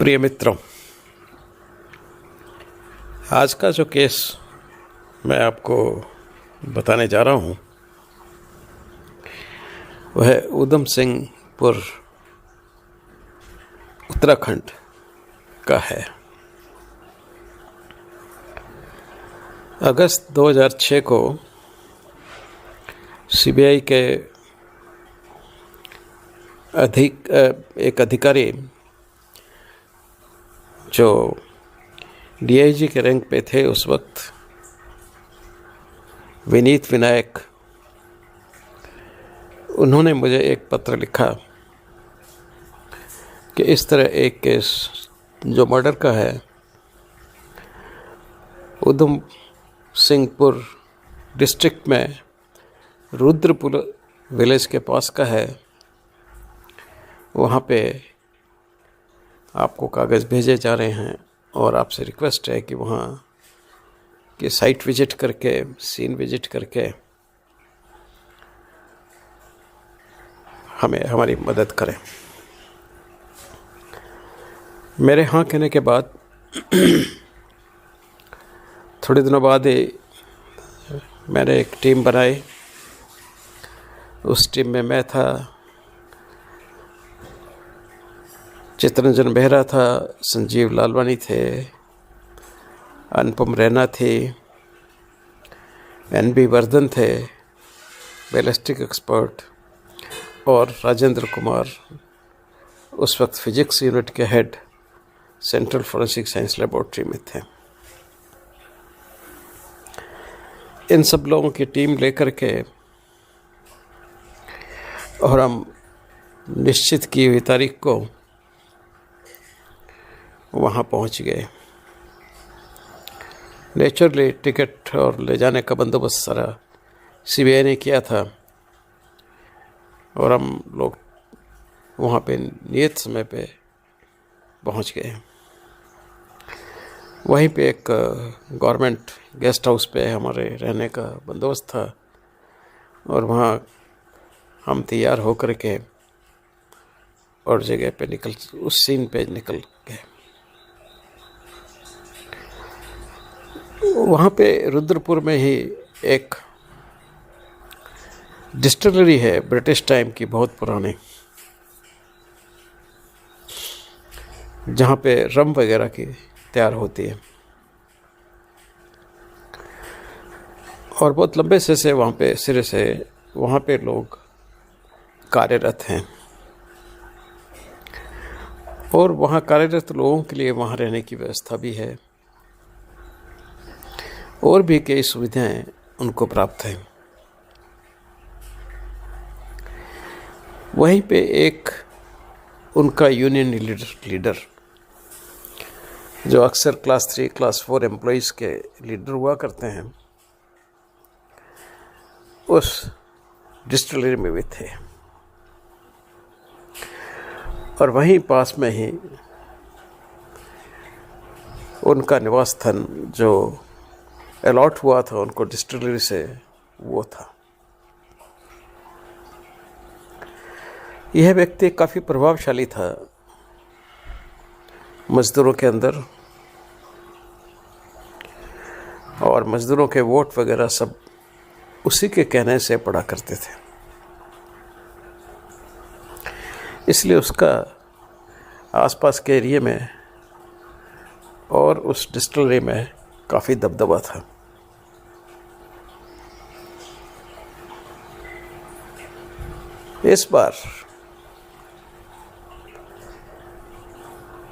प्रिय मित्रों, आज का जो केस मैं आपको बताने जा रहा हूँ वह ऊधम सिंहपुर उत्तराखंड का है। अगस्त 2006 को सीबीआई के एक अधिकारी जो डीआईजी के रैंक पे थे उस वक्त, विनीत विनायक, उन्होंने मुझे एक पत्र लिखा कि इस तरह एक केस जो मर्डर का है ऊधम सिंहपुर डिस्ट्रिक्ट में रुद्रपुर विलेज के पास का है। वहाँ पे आपको कागज़ भेजे जा रहे हैं और आपसे रिक्वेस्ट है कि वहाँ की साइट विजिट करके, सीन विजिट करके हमारी मदद करें। मेरे हाँ कहने के बाद थोड़े दिनों बाद ही मैंने एक टीम बनाई। उस टीम में मैं था, चितरंजन बेहरा था, संजीव लालवानी थे, अनुपम रैना थी, एनबी वर्धन थे, बैलिस्टिक एक्सपर्ट, और राजेंद्र कुमार उस वक्त फिजिक्स यूनिट के head central forensic science laboratory में थे। इन सब लोगों की टीम लेकर के और हम निश्चित की हुई तारीख को वहाँ पहुँच गए। नेचुरली टिकट और ले जाने का बंदोबस्त सारा सीबीआई ने किया था और हम लोग वहाँ पे नियत समय पे पहुँच गए। वहीं पे एक गवर्नमेंट गेस्ट हाउस पे हमारे रहने का बंदोबस्त था और वहाँ हम तैयार होकर के और जगह पे उस सीन पे निकल गए। वहाँ पे रुद्रपुर में ही एक डिस्टिलरी है, ब्रिटिश टाइम की, बहुत पुरानी, जहाँ पे रम वगैरह की तैयार होती है और बहुत लंबे से वहाँ पे सिरे से वहाँ पे लोग कार्यरत हैं और वहाँ कार्यरत लोगों के लिए वहाँ रहने की व्यवस्था भी है और भी कई सुविधाएं उनको प्राप्त हैं। वहीं पे एक उनका यूनियन लीडर जो अक्सर क्लास 3, क्लास 4 एम्प्लॉइज़ के लीडर हुआ करते हैं, उस डिस्टिलरी में भी थे और वहीं पास में ही उनका निवास स्थान जो अलॉट हुआ था उनको डिस्टिलरी से, वो था। यह व्यक्ति काफ़ी प्रभावशाली था मज़दूरों के अंदर और मज़दूरों के वोट वगैरह सब उसी के कहने से पड़ा करते थे, इसलिए उसका आसपास के एरिया में और उस डिस्टिलरी में काफ़ी दबदबा था। इस बार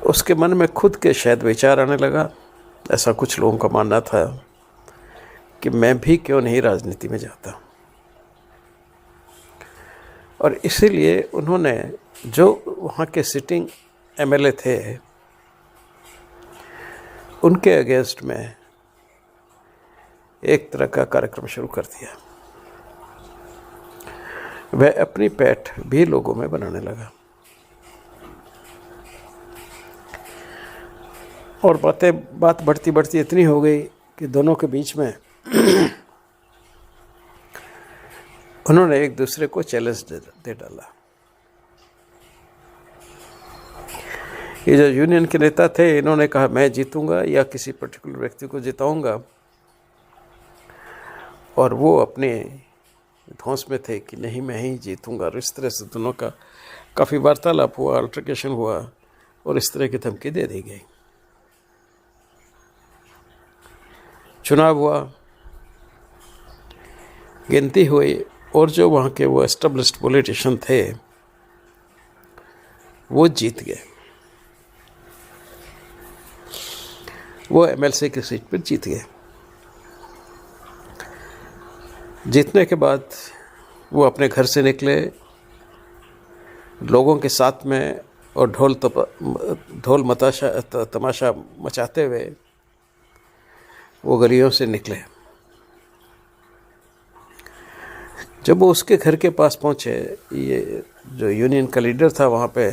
उसके मन में खुद के शायद विचार आने लगा, ऐसा कुछ लोगों का मानना था कि मैं भी क्यों नहीं राजनीति में जाता, और इसीलिए उन्होंने जो वहाँ के सिटिंग एमएलए थे उनके अगेंस्ट में एक तरह का कार्यक्रम शुरू कर दिया। वह अपनी पैठ भी लोगों में बनाने लगा और बात बढ़ती बढ़ती इतनी हो गई कि दोनों के बीच में उन्होंने एक दूसरे को चैलेंज दे डाला। ये जो यूनियन के नेता थे, इन्होंने कहा मैं जीतूंगा या किसी पर्टिकुलर व्यक्ति को जिताऊंगा, और वो अपने धौंस में थे कि नहीं मैं ही जीतूंगा। और इस तरह से दोनों का काफ़ी वार्तालाप हुआ, अल्टरकेशन हुआ, और इस तरह की धमकी दे दी गई। चुनाव हुआ, गिनती हुई, और जो वहाँ के वो एस्टेब्लिश्ड पॉलिटिशियन थे वो जीत गए। वो एमएलसी की सीट पर जीत गए। जीतने के बाद वो अपने घर से निकले लोगों के साथ में, और ढोल तमाशा मचाते हुए वो गलियों से निकले। जब वो उसके घर के पास पहुँचे, ये जो यूनियन का लीडर था वहाँ पे,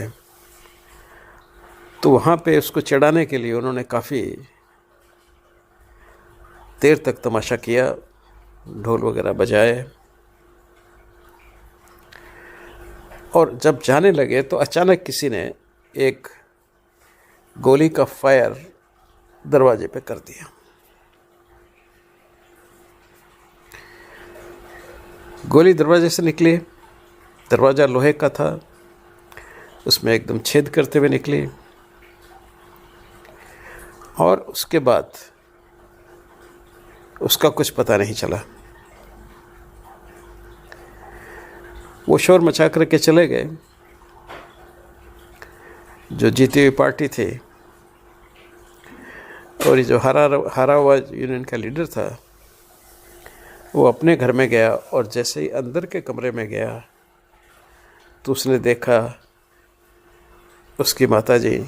तो वहाँ पे उसको चिढ़ाने के लिए उन्होंने काफ़ी देर तक तमाशा किया, ढोल वगैरह बजाए, और जब जाने लगे तो अचानक किसी ने एक गोली का फायर दरवाजे पे कर दिया। गोली दरवाजे से निकली, दरवाज़ा लोहे का था, उसमें एकदम छेद करते हुए निकली, और उसके बाद उसका कुछ पता नहीं चला। वो शोर मचा करके चले गए। जो जीती हुई पार्टी थी और ये जो हारा हुआ यूनियन का लीडर था, वो अपने घर में गया, और जैसे ही अंदर के कमरे में गया तो उसने देखा उसकी माताजी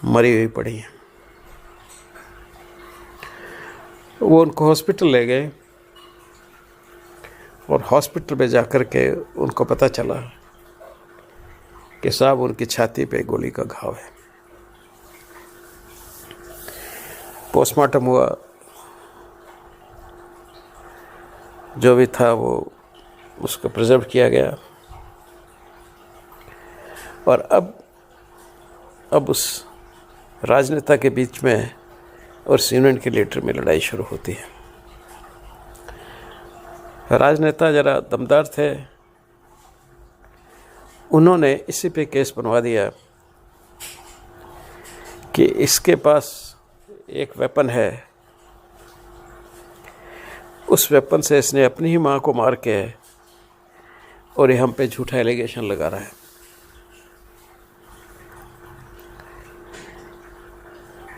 मरी हुई पड़ी हैं। वो उनको हॉस्पिटल ले गए, और हॉस्पिटल में जाकर के उनको पता चला कि साहब उनकी छाती पे गोली का घाव है। पोस्टमार्टम हुआ, जो भी था वो उसको प्रिजर्व किया गया, और अब उस राजनेता के बीच में और यूनियन के लीडर में लड़ाई शुरू होती है। राजनेता जरा दमदार थे, उन्होंने इसी पे केस बनवा दिया कि इसके पास एक वेपन है, उस वेपन से इसने अपनी ही माँ को मार के, और ये हम पे झूठा एलिगेशन लगा रहा है।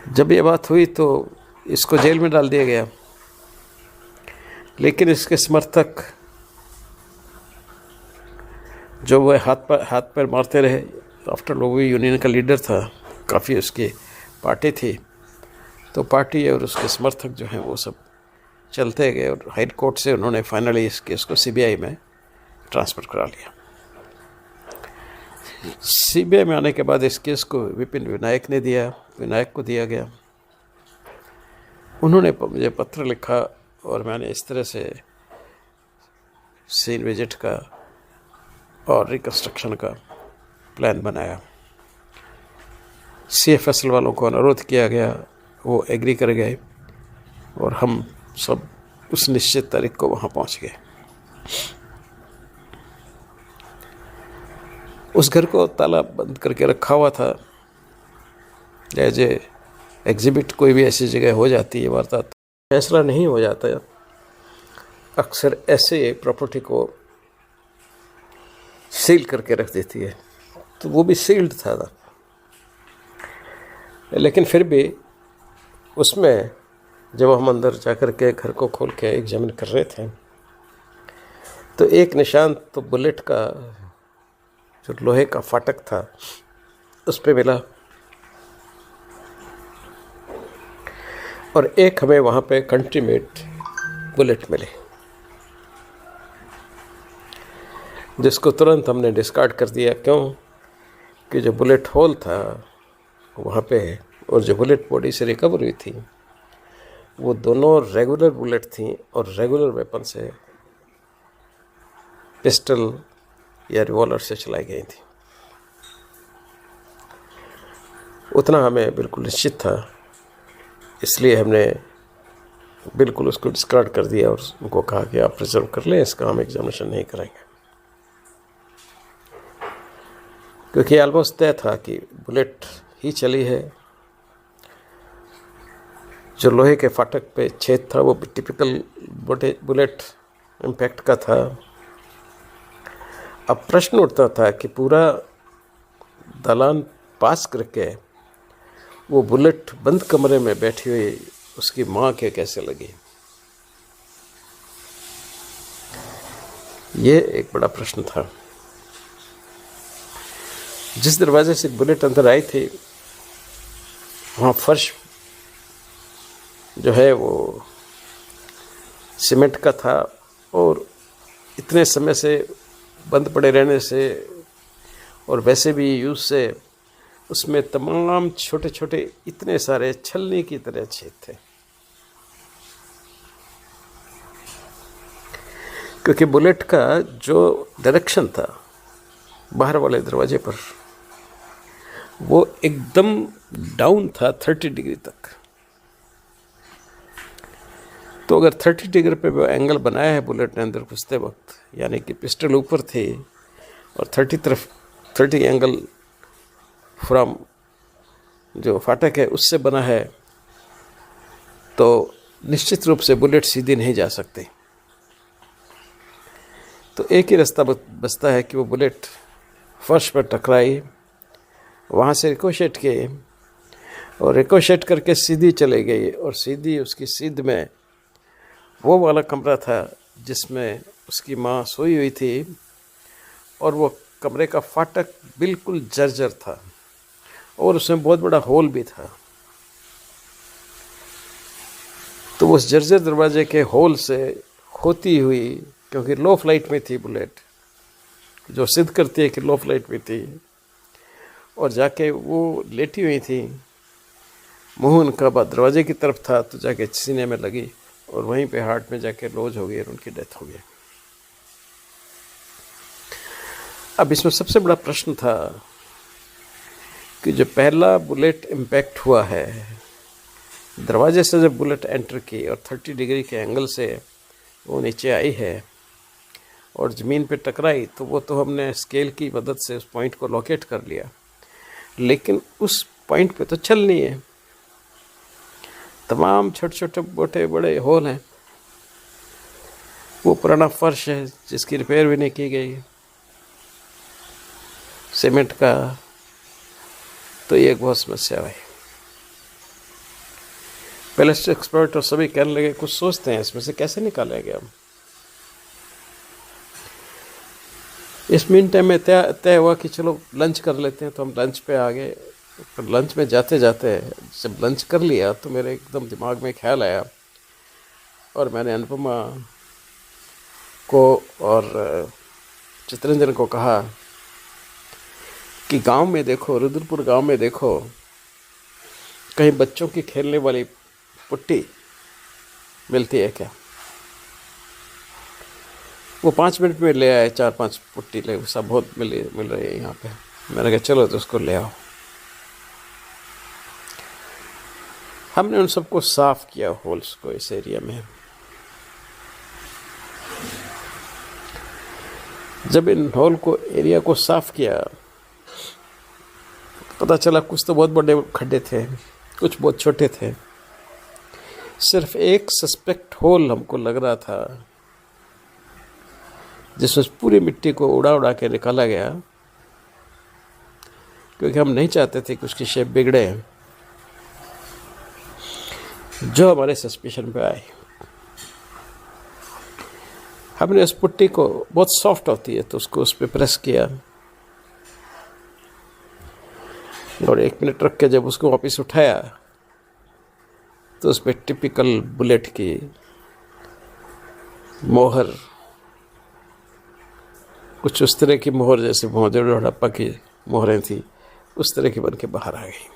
जब ये बात हुई तो इसको जेल में डाल दिया गया, लेकिन इसके समर्थक जो वह हाथ पैर मारते रहे, आफ्टर वो भी यूनियन का लीडर था, काफ़ी उसकी पार्टी थी, तो पार्टी और उसके समर्थक जो हैं वो सब चलते गए, और हाई कोर्ट से उन्होंने फाइनली इस केस को सीबीआई में ट्रांसफ़र करा लिया। सीबीआई में आने के बाद इस केस को विपिन विनायक को दिया गया। उन्होंने मुझे पत्र लिखा, और मैंने इस तरह से सीन विजिट का और रिकन्स्ट्रक्शन का प्लान बनाया। CFSL वालों को अनुरोध किया गया, वो एग्री कर गए, और हम सब उस निश्चित तारीख को वहाँ पहुँच गए। उस घर को ताला बंद करके रखा हुआ था, एज ए एग्जिबिट। कोई भी ऐसी जगह हो जाती है वारदात, फैसला नहीं हो जाता है। अक्सर ऐसे प्रॉपर्टी को सील करके रख देती है, तो वो भी सील्ड था ना। लेकिन फिर भी उसमें जब हम अंदर जाकर के घर को खोल के एग्जामिन कर रहे थे, तो एक निशान तो बुलेट का जो लोहे का फाटक था उस पे मिला, और एक हमें वहाँ पे कंट्री मेड बुलेट मिली, जिसको तुरंत हमने डिस्कार्ड कर दिया। क्यों? कि जो बुलेट होल था वहाँ पे, और जो बुलेट बॉडी से रिकवर हुई थी, वो दोनों रेगुलर बुलेट थी, और रेगुलर वेपन से, पिस्टल या रिवॉल्वर से चलाई गई थी। उतना हमें बिल्कुल निश्चित था, इसलिए हमने बिल्कुल उसको डिस्कार्ड कर दिया और उनको कहा कि आप रिजर्व कर लें, इसका हम एग्जामिनेशन नहीं करेंगे, क्योंकि ऑलमोस्ट तय था कि बुलेट ही चली है। जो लोहे के फाटक पे छेद था वो टिपिकल बुलेट इम्पैक्ट का था। अब प्रश्न उठता था कि पूरा दालान पास करके वो बुलेट बंद कमरे में बैठी हुई उसकी माँ के कैसे लगी। ये एक बड़ा प्रश्न था। जिस दरवाजे से बुलेट अंदर आई थी वहाँ फर्श जो है वो सीमेंट का था, और इतने समय से बंद पड़े रहने से और वैसे भी यूज़ से उसमें तमाम छोटे छोटे इतने सारे छलनी की तरह छेद थे, क्योंकि बुलेट का जो डायरेक्शन था बाहर वाले दरवाजे पर वो एकदम डाउन था 30 डिग्री तक। तो अगर 30 डिग्री पे वो एंगल बनाया है बुलेट ने अंदर घुसते वक्त, यानी कि पिस्टल ऊपर थी और 30 एंगल फ्रॉम जो फाटक है उससे बना है, तो निश्चित रूप से बुलेट सीधी नहीं जा सकती। तो एक ही रास्ता बचता है कि वो बुलेट फर्श पर टकराई, वहाँ से रिकोशेट किए और रिकोशेट करके सीधी चले गई, और सीधी उसकी सीध में वो वाला कमरा था जिसमें उसकी माँ सोई हुई थी, और वो कमरे का फाटक बिल्कुल जर्जर था और उसमें बहुत बड़ा होल भी था। तो उस जर्जर दरवाजे के होल से होती हुई, क्योंकि लो फ्लाइट में थी बुलेट, जो सिद्ध करती है कि लो फ्लाइट में थी, और जाके वो लेटी हुई थी, मुंह उनका दरवाजे की तरफ था, तो जाके सीने में लगी और वहीं पे हार्ट में जाके लॉज हो गई और उनकी डेथ हो गई। अब इसमें सबसे बड़ा प्रश्न था कि जो पहला बुलेट इम्पैक्ट हुआ है, दरवाजे से जब बुलेट एंटर की और 30 डिग्री के एंगल से वो नीचे आई है और ज़मीन पे टकराई, तो वो तो हमने स्केल की मदद से उस पॉइंट को लोकेट कर लिया, लेकिन उस पॉइंट पे तो छल नहीं है, तमाम छोटे छोटे मोटे बड़े होल हैं, वो पुराना फर्श है जिसकी रिपेयर भी नहीं की गई, सीमेंट का। तो ये एक बहुत समस्या है। पैलेस एक्सपर्ट और सभी कहने लगे कुछ सोचते हैं इसमें से कैसे निकालेंगे हम। इस मीन टाइम में तय हुआ कि चलो लंच कर लेते हैं, तो हम लंच पे आ गए। पर लंच में जाते जाते जब लंच कर लिया तो मेरे एकदम दिमाग में ख्याल आया, और मैंने अनुपमा को और चित्रंजन को कहा कि गांव में देखो, रुद्रपुर गांव में देखो, कहीं बच्चों की खेलने वाली पुट्टी मिलती है क्या। वो 5 मिनट में ले आए, 4-5 पुट्टी ले, सब बहुत मिल रही है यहाँ पे। मैंने कहा चलो तो उसको ले आओ। हमने उन सबको साफ किया, होल्स को इस एरिया में। जब इन होल को एरिया को साफ किया, पता चला कुछ तो बहुत बड़े खड्डे थे, कुछ बहुत छोटे थे। सिर्फ एक सस्पेक्ट होल हमको लग रहा था जिसमें पूरी मिट्टी को उड़ा के निकाला गया, क्योंकि हम नहीं चाहते थे कि उसकी शेप बिगड़े, जो हमारे सस्पिशन पे आए। हमने उस पुट्टी को, बहुत सॉफ्ट होती है, तो उसको उस पर प्रेस किया और 1 मिनट रख के जब उसको वापस उठाया तो उस पर टिपिकल बुलेट की मोहर, कुछ उस तरह की मोहर जैसे मोहम्मद हड़प्पा की मोहरें थी, उस तरह की बन के बाहर आ गई।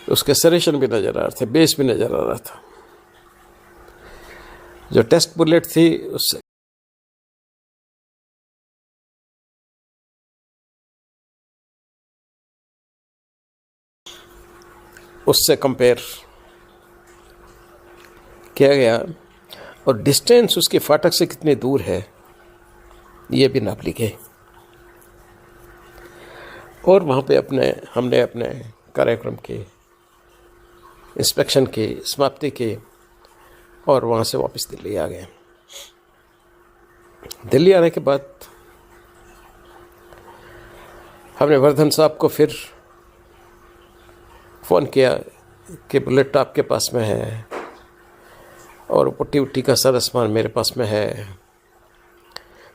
उसके सरेशन भी नज़र आ रहे थे, बेस भी नज़र आ रहा था। जो टेस्ट बुलेट थी उससे उससे कंपेयर किया गया और डिस्टेंस उसके फाटक से कितनी दूर है ये भी नाप ली गई। और वहाँ पे हमने अपने कार्यक्रम की इंस्पेक्शन की समाप्ति की और वहाँ से वापस दिल्ली आ गए। दिल्ली आने के बाद हमने वर्धन साहब को फिर फ़ोन किया कि बुलेट आपके पास में है और पुट्टी उट्टी का सारा सामान मेरे पास में है,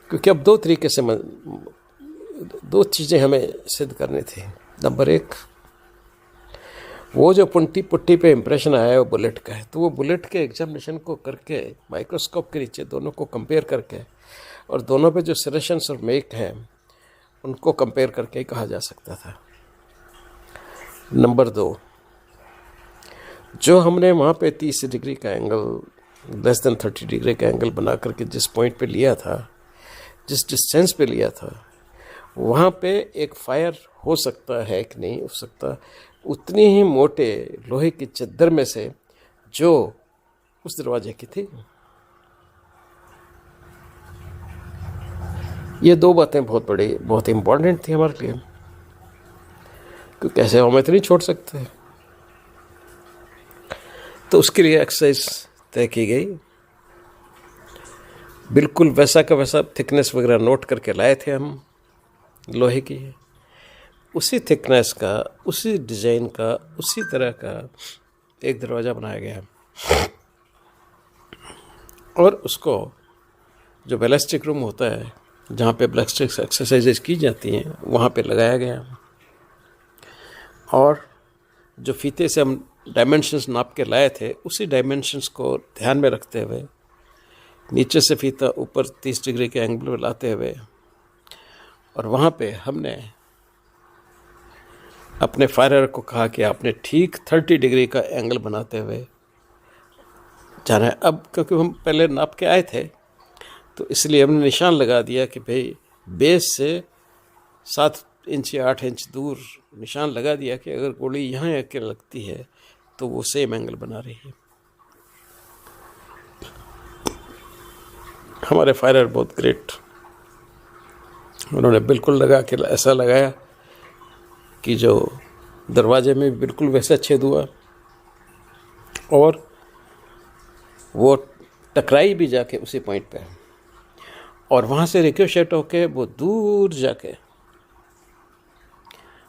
क्योंकि अब दो चीज़ें हमें सिद्ध करनी थी। नंबर एक, वो जो पुट्टी पे इम्प्रेशन आया है वो बुलेट का है, तो वो बुलेट के एग्जामिनेशन को करके माइक्रोस्कोप के नीचे दोनों को कंपेयर करके और दोनों पे जो सरेशंस और मेक हैं उनको कंपेयर करके ही कहा जा सकता था। नंबर दो, जो हमने वहाँ पे 30 डिग्री का एंगल, लेस देन 30 डिग्री का एंगल बना करके जिस पॉइंट पे लिया था, जिस डिस्टेंस पे लिया था, वहाँ पे एक फायर हो सकता है कि नहीं हो सकता, उतनी ही मोटे लोहे की चद्दर में से जो उस दरवाजे की थी। ये दो बातें बहुत इम्पोर्टेंट थी हमारे लिए, क्योंकि ऐसे हम तो नहीं छोड़ सकते। तो उसके लिए एक्सरसाइज तय की गई। बिल्कुल वैसा का वैसा थिकनेस वगैरह नोट करके लाए थे हम लोहे की, उसी थिकनेस का, उसी डिज़ाइन का, उसी तरह का एक दरवाज़ा बनाया गया और उसको जो बैलिस्टिक रूम होता है जहाँ पे बैलिस्टिक एक्सरसाइजेज की जाती हैं वहाँ पे लगाया गया। और जो फीते से हम डायमेंशंस नाप के लाए थे उसी डायमेंशंस को ध्यान में रखते हुए नीचे से फीता ऊपर 30 डिग्री के एंगल में लाते हुए और वहाँ पे हमने अपने फायरर को कहा कि आपने ठीक 30 डिग्री का एंगल बनाते हुए जाना है। अब क्योंकि हम पहले नाप के आए थे तो इसलिए हमने निशान लगा दिया कि भाई बेस से 7 इंच या 8 इंच दूर निशान लगा दिया कि अगर गोली यहाँ आके लगती है तो वो सेम एंगल बना रही है। हमारे फायरर बहुत ग्रेट, उन्होंने बिल्कुल लगा के ऐसा लगाया कि जो दरवाजे में बिल्कुल वैसा छेद हुआ और वो टकराई भी जाके उसी पॉइंट पे और वहाँ से रिकोशेट होके वो दूर जाके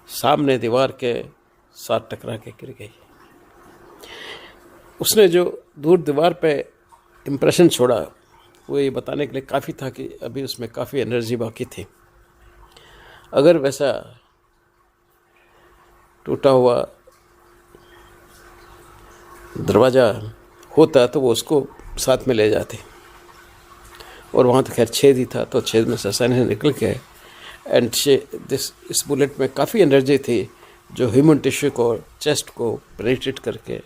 सामने दीवार के साथ टकरा के गिर गई। उसने जो दूर दीवार पे इम्प्रेशन छोड़ा वो ये बताने के लिए काफ़ी था कि अभी उसमें काफ़ी एनर्जी बाकी थी। अगर वैसा टूटा हुआ दरवाज़ा होता तो वो उसको साथ में ले जाते और वहाँ तो खैर छेद ही था, तो छेद में से आसानी से निकल के एंड इस बुलेट में काफ़ी एनर्जी थी जो ह्यूमन टिश्यू को, चेस्ट को पेनिट्रेट करके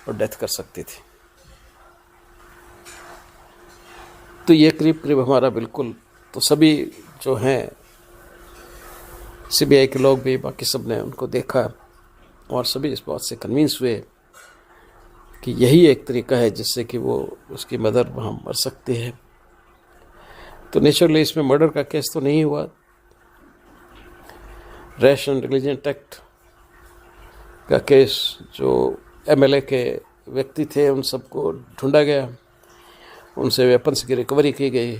और डेथ कर सकती थी। तो ये करीब हमारा बिल्कुल, तो सभी जो हैं सीबीआई के लोग भी, बाकी सब ने उनको देखा और सभी इस बात से कन्विंस हुए कि यही एक तरीका है जिससे कि वो उसकी मदर वहाँ मर सकती है। तो नेचुरली इसमें मर्डर का केस तो नहीं हुआ। रैश एंड नेग्लिजेंट एक्ट का केस, जो एमएलए के व्यक्ति थे उन सबको ढूंढा गया, उनसे वेपन्स की रिकवरी की गई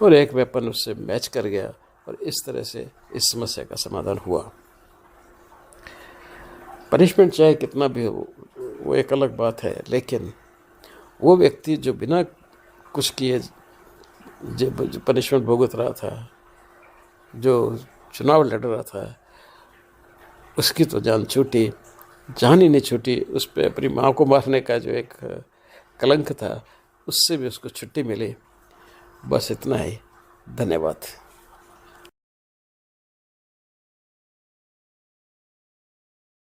और एक वेपन उससे मैच कर गया और इस तरह से इस समस्या का समाधान हुआ। पनिशमेंट चाहे कितना भी हो वो एक अलग बात है, लेकिन वो व्यक्ति जो बिना कुछ किए जो पनिशमेंट भुगत रहा था, जो चुनाव लड़ रहा था, उसकी तो जान छूटी, जान ही नहीं छूटी। उस पर अपनी माँ को मारने का जो एक कलंक था उससे भी उसको छुट्टी मिली। बस इतना ही। धन्यवाद।